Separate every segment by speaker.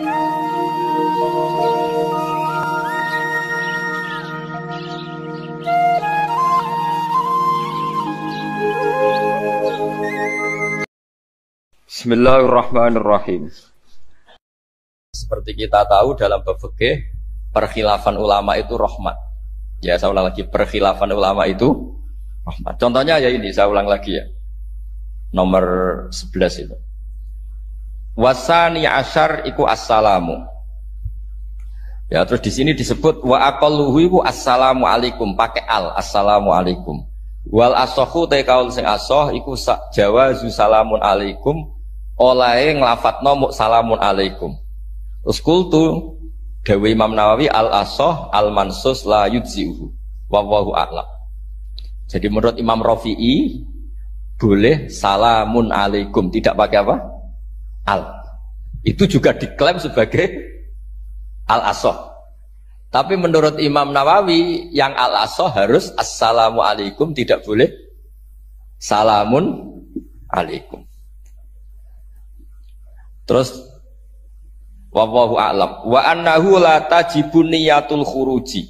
Speaker 1: Bismillahirrahmanirrahim. Seperti kita tahu dalam bab fikih, perkhilafan ulama itu rahmat. Ya, saya ulang lagi, perkhilafan ulama itu rahmat. Contohnya ya ini, saya ulang lagi ya. Nomor 11 itu. Wasani asyar iku assalamu. Ya, terus di sini disebut wa aqalluhu iku assalamu alaikum, pakai al, assalamu alaikum. Wal asohu te kaul sing asoh iku jawazu salamun alaikum. Oleh nglafatno muk salamun alaikum. Terus kultu dawe Imam Nawawi al asoh al mansus la yujzihu wallahu a'lam. Jadi menurut Imam Rafi'i boleh salamun alaikum, tidak pakai apa? Al. Itu juga diklaim sebagai al asoh. Tapi menurut Imam Nawawi yang al asoh harus assalamu alaikum, tidak boleh salamun alaikum. Terus wallahu a'lam wa annahu la tajibun niyatul khuruji.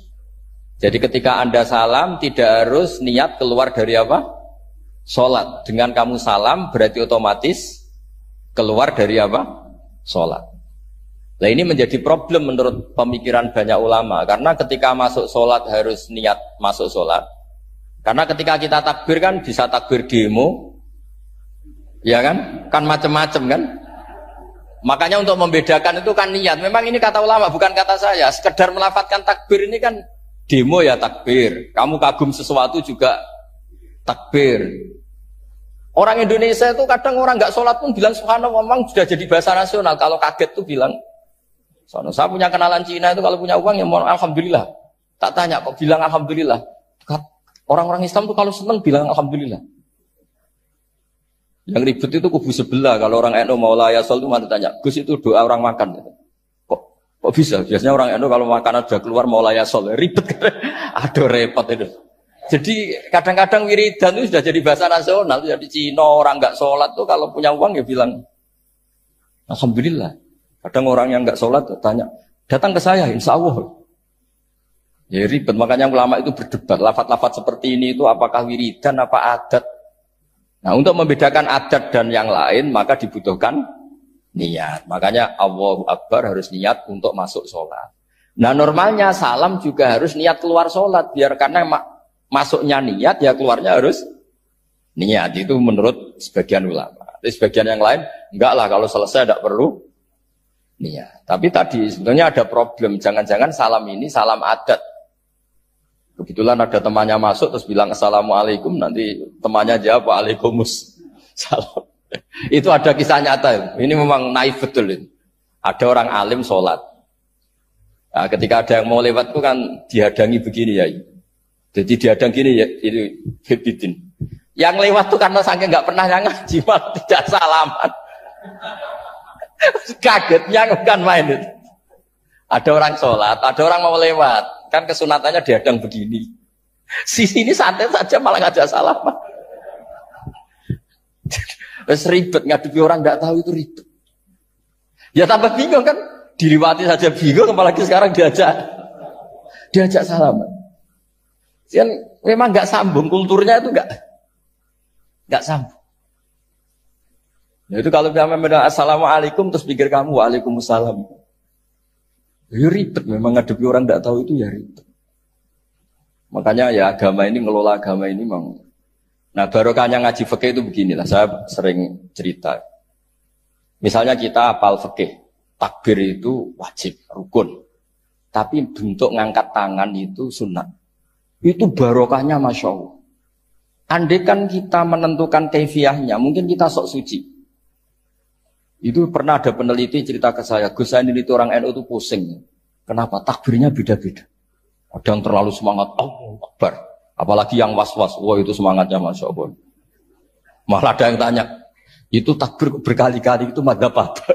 Speaker 1: Jadi ketika Anda salam tidak harus niat keluar dari apa? Salat. Dengan kamu salam berarti otomatis keluar dari apa? Salat. Nah, ini menjadi problem menurut pemikiran banyak ulama karena ketika masuk salat harus niat masuk salat. Karena ketika kita takbir kan bisa takbir demo. Ya kan? Kan macam-macam kan? Makanya untuk membedakan itu kan niat. Memang ini kata ulama, bukan kata saya. Sekedar melafadzkan takbir ini kan demo ya takbir. Kamu kagum sesuatu juga takbir. Orang Indonesia itu kadang orang nggak sholat pun bilang subhanallah, memang sudah jadi bahasa nasional. Kalau kaget tuh bilang subhanallah. Saya punya kenalan Cina itu kalau punya uang ya mohon alhamdulillah. Tak tanya kok bilang alhamdulillah. Orang-orang Islam tuh kalau seneng bilang alhamdulillah. Yang ribet itu kubu sebelah. Kalau orang NU mau layasol itu mana tanya, Gus itu doa orang makan. Kok bisa? Biasanya orang NU kalau makanan sudah keluar mau layasol, ribet kan? Aduh repot itu. Jadi kadang-kadang wiridan itu sudah jadi bahasa nasional. Jadi Cina orang nggak sholat tuh kalau punya uang ya bilang alhamdulillah. Kadang orang yang nggak sholat tanya, datang ke saya, insya Allah. Ya ribet. Makanya ulama itu berdebat. Lafaz-lafaz seperti ini itu apakah wiridan apa adat? Nah, untuk membedakan adat dan yang lain maka dibutuhkan niat. Makanya Allahu Akbar harus niat untuk masuk sholat. Nah, normalnya salam juga harus niat keluar sholat. Biar karena masuknya niat ya keluarnya harus niat. Itu menurut sebagian ulama. Tapi sebagian yang lain enggak lah, kalau selesai tidak perlu niat. Tapi tadi sebetulnya ada problem. Jangan-jangan salam ini salam adat. Kebetulan ada temannya masuk terus bilang assalamualaikum, nanti temannya jawab waalaikumsalam. Itu ada kisah nyata. Ini memang naif betul ini. Ada orang alim sholat. Nah, ketika ada yang mau lewat itu kan dihadangi begini ya. Jadi dihadang gini ya, itu hibidin. Yang lewat tuh karena saking nggak pernah yang ngaji malah tidak salaman. Kagetnya bukan main itu. Ada orang sholat, ada orang mau lewat. Kan kesunatannya dihadang begini. Sisi ini santai saja malah ngajak salaman. Wes ribet, ngadepi orang tidak tahu itu ribet. Ya tambah bingung kan. Diliwati saja bingung, apalagi sekarang diajak salaman. Kan memang nggak sambung, kulturnya itu nggak sambung. Nah, itu kalau bilang assalamualaikum terus pikir kamu waalaikumsalam. Ya ribet, memang ngadepi orang tidak tahu itu ya ribet. Makanya ya agama ini, ngelola agama ini memang. Nah barokahnya ngaji fikih itu beginilah, saya sering cerita. Misalnya kita hafal fikih, takbir itu wajib, rukun. Tapi bentuk ngangkat tangan itu sunat. Itu barokahnya Masya Allah. Andai kan kita menentukan kefiahnya, mungkin kita sok suci. Itu pernah ada peneliti cerita ke saya, Gus saya ini orang NU itu pusing. Kenapa? Takbirnya beda-beda. Ada yang terlalu semangat, Allahu Akbar. Apalagi yang was-was, wah itu semangatnya Masya Allah. Malah ada yang tanya, itu takbir berkali-kali itu madzhab apa?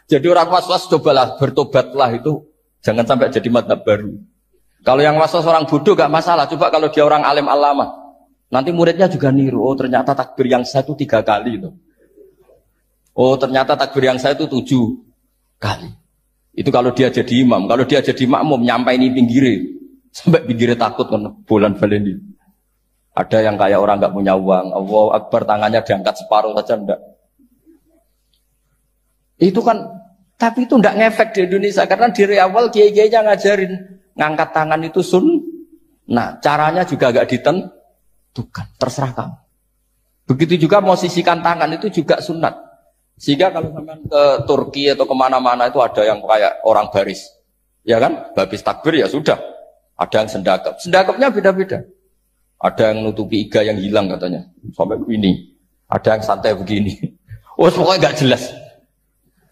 Speaker 1: Jadi orang was-was cobalah, bertobatlah itu. Jangan sampai jadi madzhab baru. Kalau yang was-was orang bodoh gak masalah. Coba kalau dia orang alim alama. Nanti muridnya juga niru, oh ternyata takbir yang saya itu 3 kali itu. Oh ternyata takbir yang saya itu 7. kali. Itu kalau dia jadi imam. Kalau dia jadi makmum, nyampai ini pinggirnya. Sampai pinggirnya takut kan, bolan baleni. Ada yang kayak orang nggak punya uang. Allahu Akbar, tangannya diangkat separuh saja, enggak. Itu kan, tapi itu enggak ngefek di Indonesia. Karena dari awal kiai-kiainya ngajarin. Ngangkat tangan itu nah, caranya juga agak ditentukan. Terserah kamu. Begitu juga posisikan tangan itu juga sunat. Sehingga kalau sampai ke Turki atau kemana-mana itu ada yang kayak orang baris. Ya kan? Habis takbir ya sudah. Ada yang sendakap. Sendakapnya beda-beda. Ada yang nutupi iga yang hilang katanya. Sampai begini. Ada yang santai begini. Oh, pokoknya nggak jelas.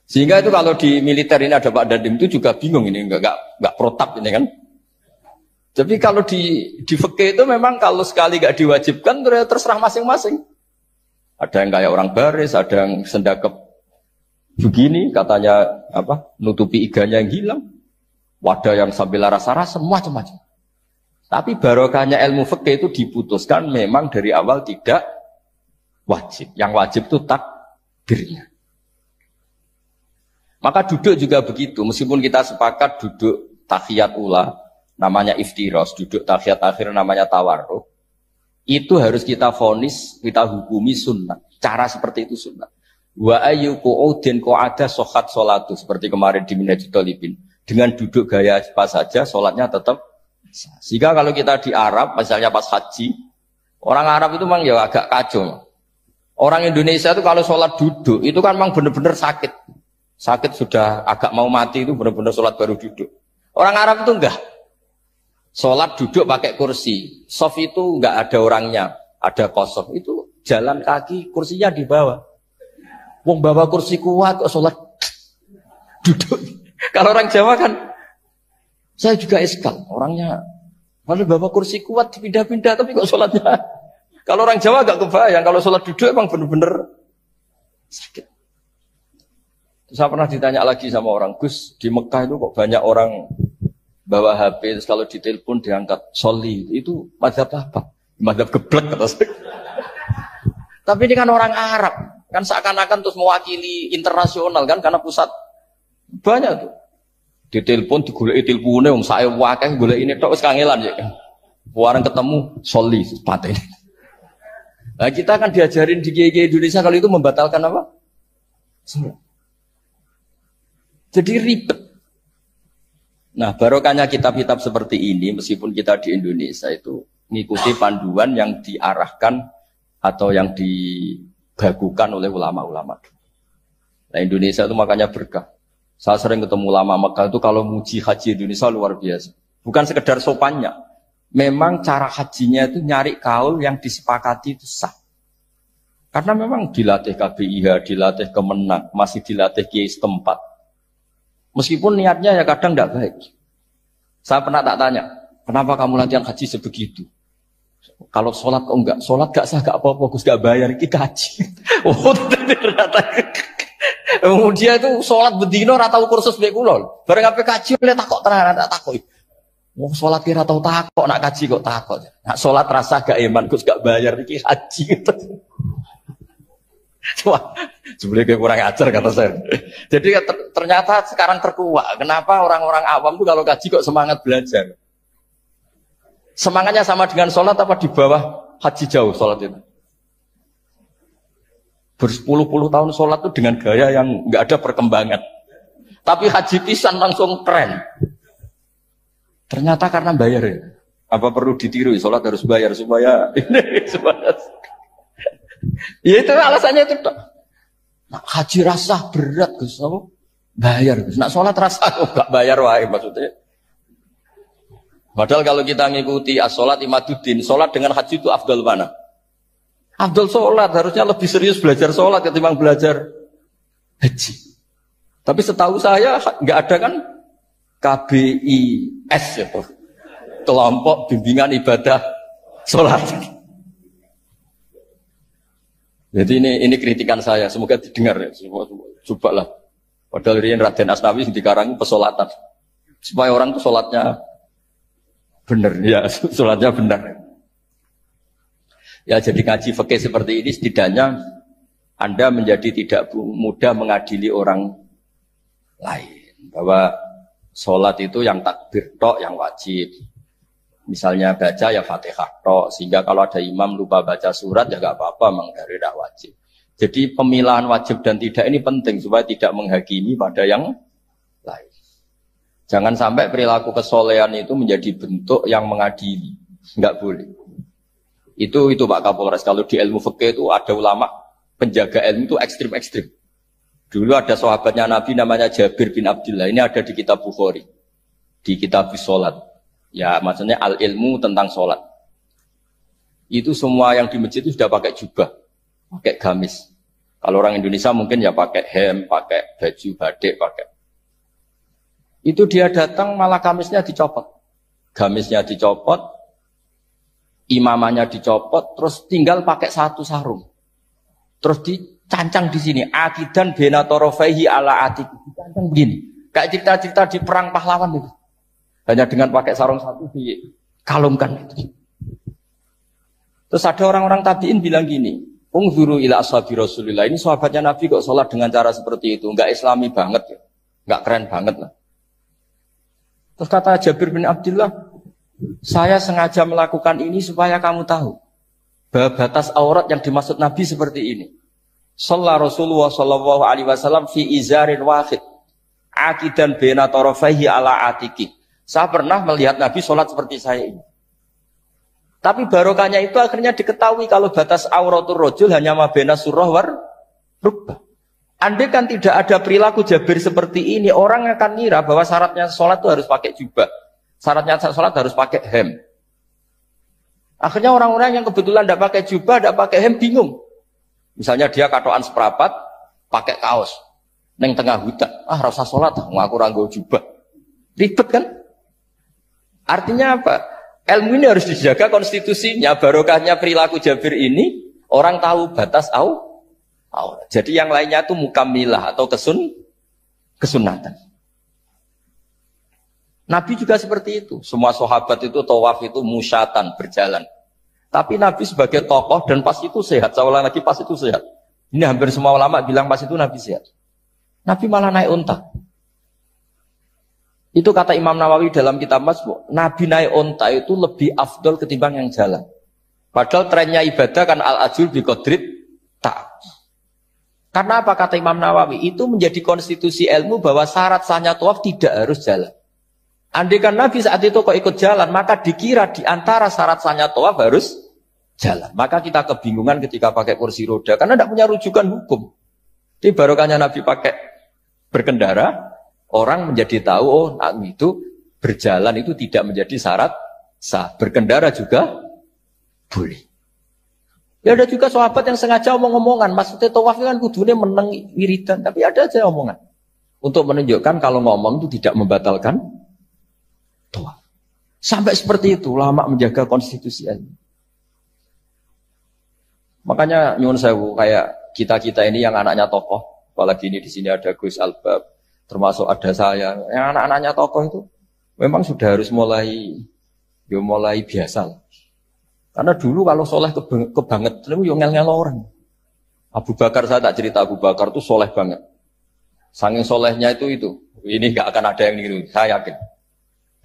Speaker 1: Sehingga itu kalau di militer ini ada Pak Dandim itu juga bingung ini. Nggak protap ini kan. Tapi kalau di fikih itu memang kalau sekali nggak diwajibkan terserah masing-masing. Ada yang kayak orang baris, ada yang sendakap begini, katanya apa? Nutupi iganya yang hilang. Wadah yang sambil rasa-rasa, macam-macam. Tapi barokahnya ilmu fikih itu diputuskan memang dari awal tidak wajib. Yang wajib itu takbirnya. Maka duduk juga begitu. Meskipun kita sepakat duduk tahiyat ula, namanya iftiros, duduk tahiyat akhir namanya tawarruk. Itu harus kita vonis, kita hukumi sunnah. Cara seperti itu sunnah. Wa ayyuku udin qa'ada sohat sholatu. Seperti kemarin di Minhajul Talibin. Dengan duduk gaya apa saja, sholatnya tetap. Sehingga kalau kita di Arab, misalnya pas haji, orang Arab itu memang ya agak kacau. Orang Indonesia itu kalau sholat duduk, itu kan memang benar-benar sakit. Sakit sudah agak mau mati itu benar-benar sholat baru duduk. Orang Arab itu enggak. Sholat duduk pakai kursi. Sof itu enggak ada orangnya, ada kosong. Itu jalan kaki, kursinya di bawah. Wong bawa kursi kuat kok sholat duduk. Kalau orang Jawa kan, saya juga eskal. Orangnya, kalau bawa kursi kuat dipindah-pindah, tapi kok sholatnya. Kalau orang Jawa agak kebayang, kalau sholat duduk emang benar-benar sakit. Saya pernah ditanya lagi sama orang, Gus, di Mekah itu kok banyak orang bawa HP, terus kalau ditelepon diangkat soli, itu mazhab apa? Mazhab geblek kata saya. Tapi ini kan orang Arab, kan seakan-akan terus mewakili internasional kan, karena pusat banyak tuh. Ditelepon digoleki telepone wong sae wakeh golek ini tok wis kangelan ya. Warang ketemu soli patene. Nah, kita kan diajarin di kiai Indonesia kalau itu membatalkan apa? Salat. Jadi ribet. Nah, barokahnya kitab-kitab seperti ini meskipun kita di Indonesia itu mengikuti panduan yang diarahkan atau yang dibagukan oleh ulama-ulama. Nah, Indonesia itu makanya berkah. Saya sering ketemu ulama Mekah itu kalau muji haji Indonesia luar biasa. Bukan sekedar sopannya. Memang cara hajinya itu nyari kaul yang disepakati itu sah. Karena memang dilatih KBIH, dilatih Kemenang, masih dilatih kiai setempat. Meskipun niatnya ya kadang tidak baik. Saya pernah tak tanya, kenapa kamu latihan haji sebegitu? Kalau sholat kok enggak? Sholat gak sah, gak apa-apa, Gus gak bayar, ini haji. Oh, ternyata. Dia itu sholat bedino ratau kursus baik kulon. Bareng apa kaji oleh takok tenan tak takok. Mau sholat kira tahu takok nak kaji kok takok. Nak sholat rasa gak iman Gus gak bayar iki haji gitu. Wah, sebenarnya kurang ajar kata saya. Jadi ternyata sekarang terkuak. Kenapa orang-orang awam tuh kalau kaji kok semangat belajar? Semangatnya sama dengan sholat apa di bawah haji jauh sholat itu? Berpuluh-puluh tahun sholat itu dengan gaya yang nggak ada perkembangan. Tapi haji pisan langsung tren. Ternyata karena bayar ya. Apa perlu ditiru? Sholat harus bayar supaya ini supaya. Ya itu alasannya itu. Nah, haji rasa berat Gus, apa? Bayar Gus. Nak sholat rasa kok nggak bayar wae maksudnya. Padahal kalau kita ngikuti as-sholat imaduddin, sholat dengan haji itu afdal mana? Afdal sholat, harusnya lebih serius belajar sholat ketimbang belajar haji. Tapi setahu saya nggak ada kan KBIS ya, kelompok bimbingan ibadah sholat. Jadi ini kritikan saya, semoga didengar ya. Cobalah. Padahal ini Raden Asnawi dikarang pesolatan supaya orang itu sholatnya benar ya, sholatnya benar. Ya jadi ngaji fikih seperti ini setidaknya Anda menjadi tidak mudah mengadili orang lain. Bahwa sholat itu yang takbir tok yang wajib. Misalnya baca ya Fatihah tok. Sehingga kalau ada imam lupa baca surat ya gak apa-apa, memang dari tidak wajib. Jadi pemilahan wajib dan tidak ini penting supaya tidak menghakimi pada yang lain. Jangan sampai perilaku kesolehan itu menjadi bentuk yang mengadili. Enggak boleh. Itu Pak Kapolres. Kalau di ilmu fikih itu ada ulama penjaga ilmu itu ekstrim-ekstrim. Dulu ada sahabatnya Nabi namanya Jabir bin Abdullah. Ini ada di kitab Bukhari. Di kitab sholat. Ya maksudnya al-ilmu tentang sholat. Itu semua yang di masjid itu sudah pakai jubah. Pakai gamis. Kalau orang Indonesia mungkin ya pakai hem, pakai baju batik, pakai. Itu dia datang malah gamisnya dicopot. Gamisnya dicopot, imamannya dicopot, terus tinggal pakai satu sarung. Terus dicancang di sini, akidan bena torofaihi ala atik. Dicancang begini. Kayak cerita-cerita di perang pahlawan itu. Hanya dengan pakai sarung satu dikalungkan itu. Terus ada orang-orang tabi'in bilang gini, ungzuru ila ashabi Rasulillah. Ini sahabatnya Nabi kok sholat dengan cara seperti itu. Enggak islami banget ya. Enggak keren banget lah. Terus kata Jabir bin Abdullah, saya sengaja melakukan ini supaya kamu tahu bahwa batas aurat yang dimaksud Nabi seperti ini. Shalla Rasulullah sallallahu alaihi wasallam fi izarin wahid akidan baina tarafaihi ala atiki. Saya pernah melihat Nabi sholat seperti saya ini. Tapi barokahnya itu akhirnya diketahui kalau batas auratul rajul hanya mabena surah war rukbah. Andai kan tidak ada perilaku Jabir seperti ini, orang akan ngira bahwa syaratnya sholat itu harus pakai jubah. Syaratnya sholat harus pakai hem. Akhirnya orang-orang yang kebetulan tidak pakai jubah, tidak pakai hem, bingung. Misalnya dia katoan seperapat, pakai kaos. Neng tengah hutan, rasa sholat, ngaku ranggo jubah. Ribet kan? Artinya apa? Ilmu ini harus dijaga konstitusinya, barokahnya perilaku Jabir ini, orang tahu batas aurat. Jadi yang lainnya itu mukamilah atau kesunatan. Nabi juga seperti itu. Semua sahabat itu tawaf itu musyatan, berjalan. Tapi Nabi sebagai tokoh dan pas itu sehat. Saya ulang lagi, pas itu sehat. Ini hampir semua ulama bilang pas itu Nabi sehat. Nabi malah naik unta. Itu kata Imam Nawawi dalam kitab Masbu'. Nabi naik unta itu lebih afdol ketimbang yang jalan. Padahal trennya ibadah kan al-ajul biqadrit tak. Karena apa kata Imam Nawawi? Itu menjadi konstitusi ilmu bahwa syarat sahnya tawaf tidak harus jalan. Andai kan Nabi saat itu kok ikut jalan, maka dikira di antara syarat sahnya tawaf harus jalan. Maka kita kebingungan ketika pakai kursi roda karena tidak punya rujukan hukum. Jadi barokahnya Nabi pakai berkendara, orang menjadi tahu oh itu berjalan itu tidak menjadi syarat sah. Berkendara juga boleh. Ya ada juga sahabat yang sengaja omong-omongan. Maksudnya tawaf kan kudunya meneng wiridan. Tapi ada aja omongan. Untuk menunjukkan kalau ngomong itu tidak membatalkan tawaf. Sampai seperti itu ulama menjaga konstitusi ilmu. Makanya nyuwun sewu kayak kita-kita ini yang anaknya tokoh. Apalagi ini di sini ada Gus Albab. Termasuk ada saya. Yang anak-anaknya tokoh itu memang sudah harus mulai biasa lah. Karena dulu kalau soleh kebanget, itu yang ngel-ngel orang. Abu Bakar, saya tak cerita Abu Bakar itu soleh banget. Saking solehnya itu. Ini nggak akan ada yang niru, saya yakin.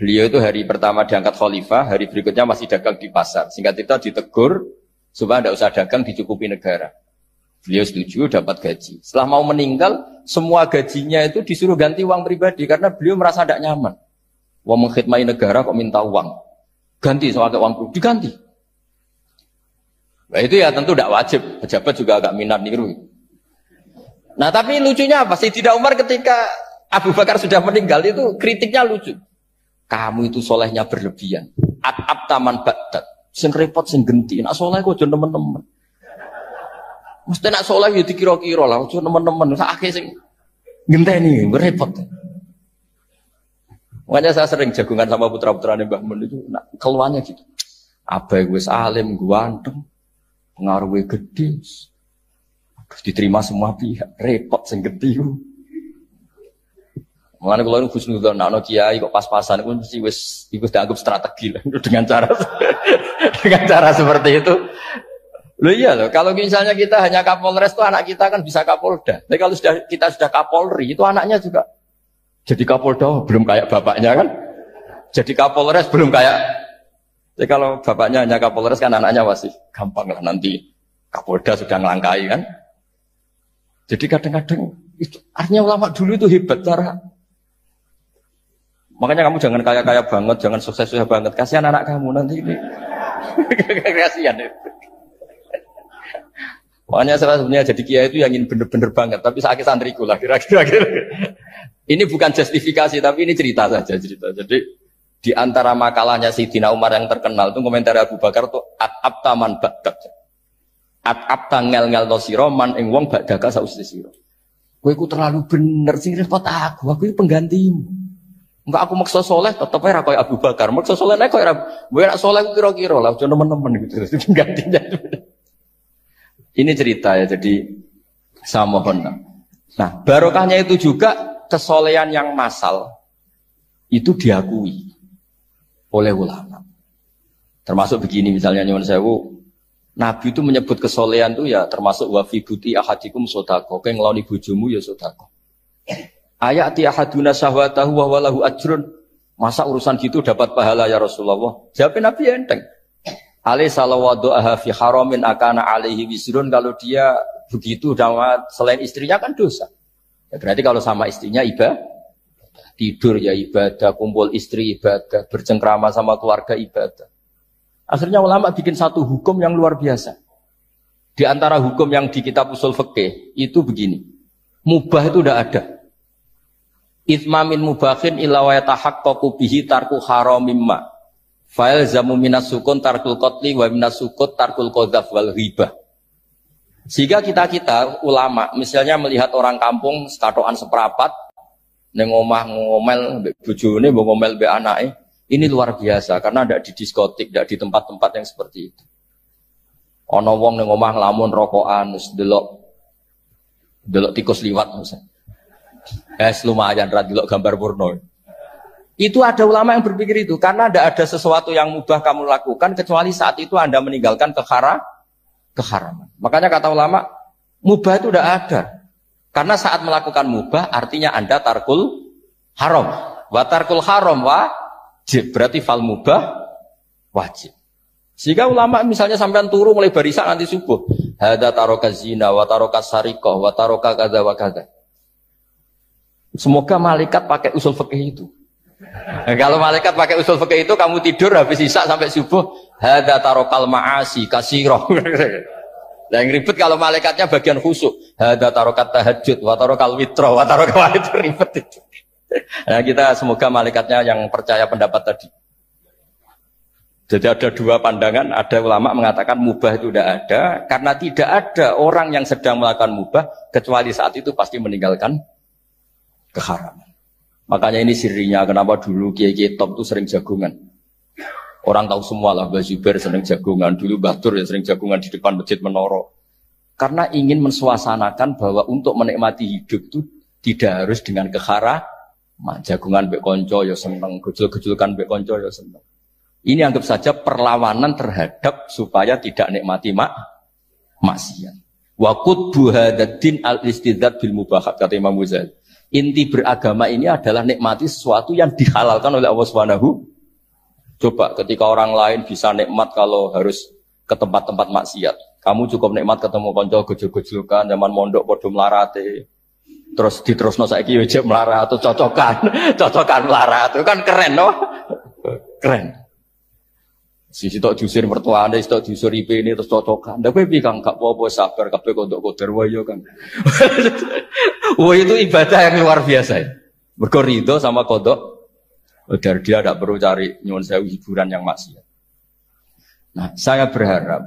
Speaker 1: Beliau itu hari pertama diangkat khalifah, hari berikutnya masih dagang di pasar. Singkat cerita ditegur, supaya tidak usah dagang dicukupi negara. Beliau setuju dapat gaji. Setelah mau meninggal, semua gajinya itu disuruh ganti uang pribadi. Karena beliau merasa tidak nyaman. Wong mengkhidmati negara kok minta uang. Ganti soalnya uang pribadi, diganti. Nah itu ya tentu tidak wajib, pejabat juga agak minat niru. Nah tapi lucunya apa? Sayyidina Umar ketika Abu Bakar sudah meninggal itu kritiknya lucu. Kamu itu solehnya berlebihan. At-ab taman badat. Sing repot, sing genti. Nak soleh kok jangan teman-teman. Mesti nak soleh ya dikira-kira lah. Jangan teman-teman. Akhirnya sing genteni, repot. Makanya saya sering jagungan sama putra-putranya Mbah Mun itu. Nah, keluarnya gitu. Abai wis alim, ganteng. Pengaruhnya gede, diterima semua pihak, repot senggeti. Mengenai kalau ini khusnudzon, nak kiai kok pas-pasan, itu mesti wis dianggap strategi lah dengan cara seperti itu. Loh iya loh, kalau misalnya kita hanya Kapolres itu anak kita kan bisa Kapolda. Tapi kalau kita sudah Kapolri itu anaknya juga Jadi Kapolda belum kayak bapaknya kan? Jadi Kapolres belum kayak. Jadi kalau bapaknya hanya Kapolres kan anaknya masih gampang lah nanti Kapolda sudah ngelangkai kan? Jadi kadang-kadang itu artinya ulama dulu itu hebat cara. Makanya kamu jangan kaya-kaya banget, jangan sukses-sukses banget. Kasihan anak kamu nanti ini. Kasihan. Makanya saya sebenarnya jadi kiai itu yang ingin bener-bener banget, tapi sakit santriku lah kira-kira. Ini bukan justifikasi, tapi ini cerita saja cerita. Jadi di antara makalahnya Sayyidina Umar yang terkenal itu komentar Abu Bakar itu at-abtaman ba'dak. At-abta ngel-ngel no siro man ing wong ba'daka sausi siro. Kowe iku terlalu bener sing repot aku iki penggantimu. Enggak aku maksa soleh, tetep aja kayak Abu Bakar. Maksa soleh nek kayak gue nak soleh kira-kira lah, cuma temen-temen gitu. Gantinya. Ini cerita ya, jadi sama mohon. Nah, barokahnya itu juga kesolehan yang massal itu diakui oleh ulama. Termasuk begini misalnya nyuwun sewu, Nabi itu menyebut kesolehan itu ya termasuk wa fi buti ahadikum sodako, kowe ngeloni bojomu ya sodako. Ayati ahaduna syahwatahu wa walahu ajrun. Masa urusan gitu dapat pahala ya Rasulullah? Jawabnya Nabi enteng. Alai salawadu'aha fi haramin akana alaihi wisrun. Kalau dia begitu selain istrinya kan dosa. Ya berarti kalau sama istrinya ibadah. Tidur ya ibadah, kumpul istri ibadah, bercengkrama sama keluarga ibadah. Akhirnya ulama bikin satu hukum yang luar biasa. Di antara hukum yang di kitab usul fikih itu begini. Mubah itu udah ada. Ithmamin mubahin illa wa yatahaqqaqu bihi tarku haramim ma. Fa'il zamu minas sukun tarkul qatli wa minas sukut tarkul qadzaf wal ghibah. Sehingga kita ulama misalnya melihat orang kampung sekatokan seperapat ning omah ngomel mbek bojone, mbok ngomel mbek anake, ini luar biasa karena ndak di diskotik, ndak di tempat-tempat yang seperti itu. Ana wong ning omah nglamun rokokan wis delok tikus liwat misalnya. Lumayan radilok gambar porno. Itu ada ulama yang berpikir itu karena tidak ada sesuatu yang mubah kamu lakukan kecuali saat itu Anda meninggalkan keharaman. Makanya kata ulama mubah itu tidak ada. Karena saat melakukan mubah artinya Anda tarkul haram. Wa tarkul haram wajib. Berarti fal mubah wajib. Sehingga ulama misalnya sampean turu mulai barisan nanti subuh. Hada taroka zina wa taroka sarikoh wa taroka kada wa kada. Semoga malaikat pakai usul fikih itu. Nah, kalau malaikat pakai usul fikih itu kamu tidur habis isya sampai subuh, hada tarokal ma'asi kasiroh. Nah, yang ribet kalau malaikatnya bagian khusyuk. Hada tarokat tahajud, wa tarokal witro, wa tarokal itu ribet itu. Nah, kita semoga malaikatnya yang percaya pendapat tadi. Jadi ada dua pandangan, ada ulama mengatakan mubah itu tidak ada, karena tidak ada orang yang sedang melakukan mubah kecuali saat itu pasti meninggalkan keharaman. Makanya ini sirinya kenapa dulu kiai-kiai top itu sering jagungan. Orang tahu semua lah, Mbah Zubair sering jagungan, dulu Mbah Tur ya sering jagungan di depan masjid Menoro. Karena ingin mensuasanakan bahwa untuk menikmati hidup itu tidak harus dengan keharaman. Jagungan mbek konco ya seneng, gejul-gejulkan mbek konco ya seneng. Ini anggap saja perlawanan terhadap supaya tidak nikmati maksiat. Wa qutbu hadaddin al-istidzad bil mubahat kata Imam Ghazali. Inti beragama ini adalah nikmati sesuatu yang dihalalkan oleh Allah Subhanahu. Coba ketika orang lain bisa nikmat kalau harus ke tempat-tempat maksiat. Kamu cukup nikmat ketemu konco gejol-gejolkan zaman mondok padha mlarate. Terus diterusno saiki yo jek mlarat atau cocokan mlarat. Itu kan keren loh. Keren. Sisi tok diusir mertuane, tok diusir IP ini terus cocokan. Ndak kowe piye Kang gak apa-apa sabar kabeh kodok-kodok wae kan. Wah itu ibadah yang luar biasa ya. Mergo ridho sama kodok. Agar dia tidak perlu cari nyuwun sewu hiburan yang maksiat. Nah, saya berharap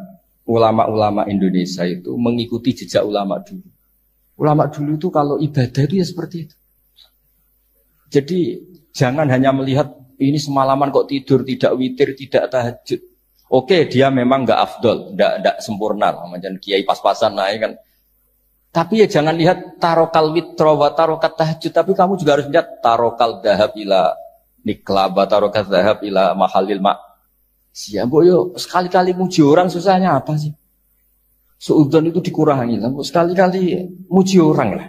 Speaker 1: ulama-ulama Indonesia itu mengikuti jejak ulama dulu. Ulama dulu itu kalau ibadah itu ya seperti itu. Jadi jangan hanya melihat ini semalaman kok tidur, tidak witir, tidak tahajud. Oke, dia memang enggak afdol, enggak sempurna lah, macam kiai pas-pasan naik kan. Tapi ya jangan lihat tarokal witro wa tarokat tahajud, tapi kamu juga harus lihat tarokal dahab ila nikla wa tarokat dahab ila mahalil mak. Siapa yo sekali-kali muji orang susahnya apa sih? Suudzon itu dikurangi lah, sekali-kali muji orang lah.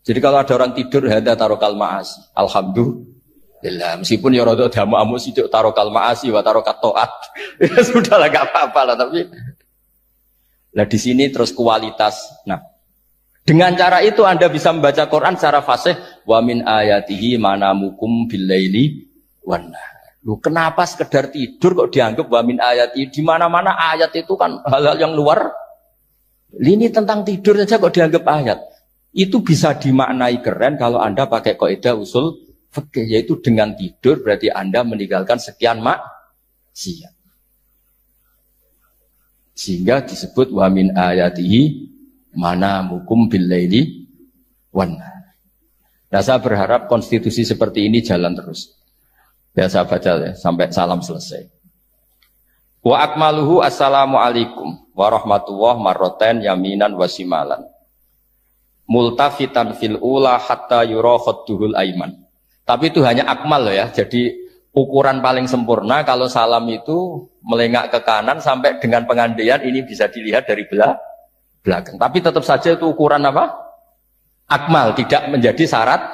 Speaker 1: Jadi kalau ada orang tidur hada tarokal ma'asi, alhamdulillah. Meskipun ya rada damu sidik tarokal ma'asi wa tarokat to'at. Ya sudahlah enggak apa-apa lah, tapi lah di sini terus kualitas. Nah, dengan cara itu Anda bisa membaca Quran secara fasih wa min ayatihi manamukum billaili wan nahar. Loh, kenapa sekedar tidur kok dianggap wa min ayatihi? Di mana-mana ayat itu kan hal-hal yang luar. Ini tentang tidur saja kok dianggap ayat. Itu bisa dimaknai keren kalau Anda pakai kaidah usul fikih, yaitu dengan tidur berarti Anda meninggalkan sekian maksiat. Sehingga disebut wa min ayatihi manamukum billaili wan nahar. Nah, saya berharap konstitusi seperti ini jalan terus. Biasa baca ya, sampai salam selesai. Wa akmaluhu assalamualaikum warahmatullahi marroten yaminan wasimalan. Multafitan fil ula hatta yura khadduhul aiman. Tapi itu hanya akmal loh ya. Jadi ukuran paling sempurna kalau salam itu melengak ke kanan sampai dengan pengandaian ini bisa dilihat dari belakang. Tapi tetap saja itu ukuran apa? Akmal, tidak menjadi syarat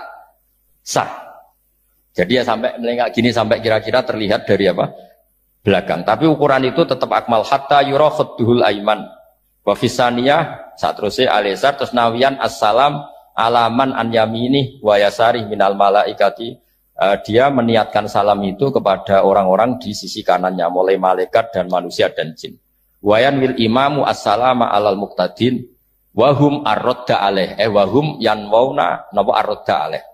Speaker 1: sah. Jadi ya sampai melengak gini sampai kira-kira terlihat dari apa? Belakang. Tapi ukuran itu tetap akmal hatta yura khadduhul aiman. Wa fisaniyah saat terusnya alisar terus nawian assalam alaman an yamini wa yasari minal malaikati. Dia meniatkan salam itu kepada orang-orang di sisi kanannya mulai malaikat dan manusia dan jin. Wayan wil imamu assalama alal muqtadin wahum arrodda alaih wahum yanwauna napa arrodda alaih.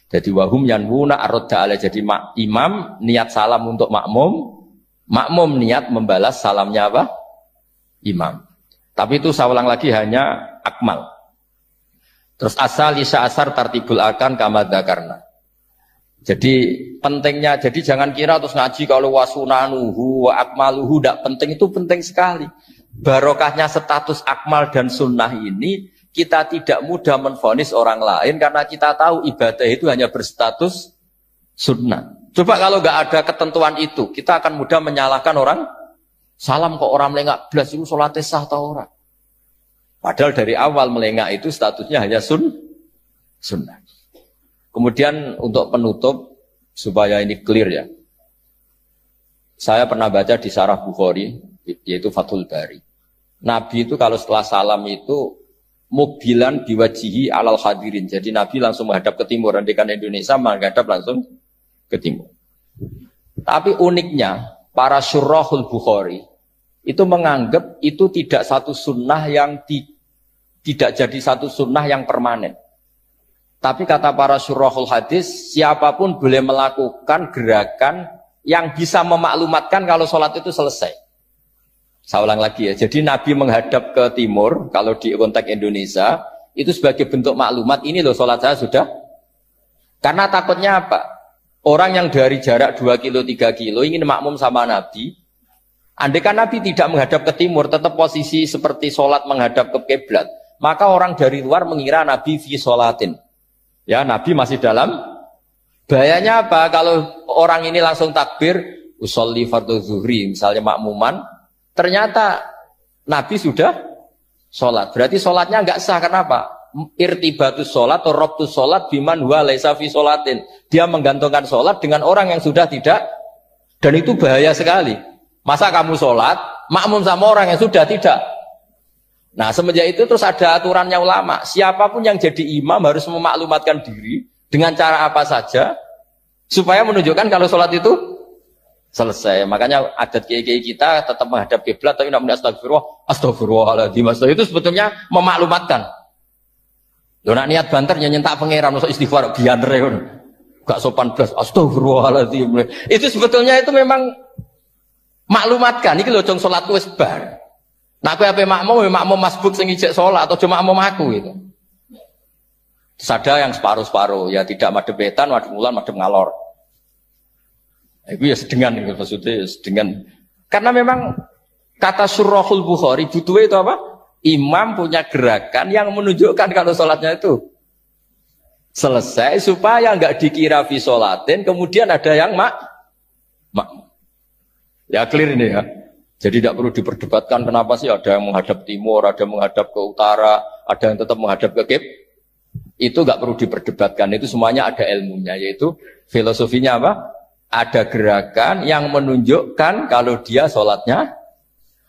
Speaker 1: Jadi wahum yanwuna arrodda alaih. Jadi imam niat salam untuk makmum niat membalas salamnya apa? Imam. Tapi itu saya ulang lagi hanya akmal. Terus asal isya asar tartibul akan kamadzakarna. Jadi pentingnya, jadi jangan kira terus ngaji kalau wasunanuhu wa akmaluhu tidak penting, itu penting sekali. Barokahnya status akmal dan sunnah ini kita tidak mudah menvonis orang lain karena kita tahu ibadah itu hanya berstatus sunnah. Coba kalau nggak ada ketentuan itu, kita akan mudah menyalahkan orang. Salam kok orang melengak belas itu sholatnya sah atau orang. Padahal dari awal melengak itu statusnya hanya sunnah. Kemudian untuk penutup supaya ini clear ya. Saya pernah baca di Syarah Bukhari yaitu Fathul Bari. Nabi itu kalau setelah salam itu mukbilan biwajihi alal hadirin. Jadi Nabi langsung menghadap ke timur. Andaikan Indonesia menghadap langsung ke timur. Tapi uniknya para syurahul Bukhari itu menganggap itu tidak satu sunnah yang tidak jadi satu sunnah yang permanen. Tapi kata para syurahul hadis, siapapun boleh melakukan gerakan yang bisa memaklumatkan kalau sholat itu selesai. Saya ulang lagi ya, jadi Nabi menghadap ke timur, kalau di konteks Indonesia, itu sebagai bentuk maklumat, ini loh sholat saya sudah. Karena takutnya apa? Orang yang dari jarak 2 kilo, 3 kilo ingin makmum sama Nabi. Andaikan Nabi tidak menghadap ke timur, tetap posisi seperti sholat menghadap ke kiblat, maka orang dari luar mengira Nabi fi sholatin. Ya, Nabi masih dalam. Bahayanya apa? Kalau orang ini langsung takbir, usolli fardhu zuhri, misalnya makmuman, ternyata Nabi sudah sholat. Berarti sholatnya enggak sah. Kenapa? Irtibatus sholat atau robtus sholat biman huwa laisa fi sholatin. Dia menggantungkan sholat dengan orang yang sudah tidak. Dan itu bahaya sekali. Masa kamu sholat, makmum sama orang yang sudah tidak. Nah semenjak itu terus ada aturannya ulama. Siapapun yang jadi imam harus memaklumatkan diri dengan cara apa saja supaya menunjukkan kalau sholat itu selesai. Makanya adat kiai-kiai kita tetap menghadap kiblat tapi namun astagfirullahaladzim. Itu sebetulnya memaklumatkan. Loh nak niat banter nyentak pangeran masuk istighfar biar gak sopan belas astagfirullahaladzim. Itu sebetulnya itu memang maklumatkan, ini loh jong sholatku wis bar. Nah aku apa makmum masbuk sing ijek sholat atau cuma makmum aku itu. Terus ada yang separuh-separuh, ya tidak madhep wetan, madhep ngulon, madhep ngalor. Itu ya sedengan, maksudnya sedengan. Karena memang kata Syurahul Bukhari, butuhnya itu apa? Imam punya gerakan yang menunjukkan kalau sholatnya itu selesai supaya nggak dikira fi sholatin, kemudian ada yang makmum. Ya clear ini ya. Jadi tidak perlu diperdebatkan kenapa sih ada yang menghadap timur, ada yang menghadap ke utara, ada yang tetap menghadap ke kiblat. Itu nggak perlu diperdebatkan, itu semuanya ada ilmunya, yaitu filosofinya apa? Ada gerakan yang menunjukkan kalau dia sholatnya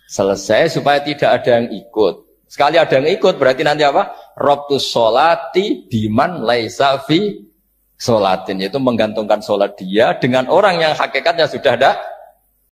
Speaker 1: selesai supaya tidak ada yang ikut. Sekali ada yang ikut berarti nanti apa? Robtus sholati biman laisa fi sholatin, yaitu menggantungkan sholat dia dengan orang yang hakikatnya sudah ada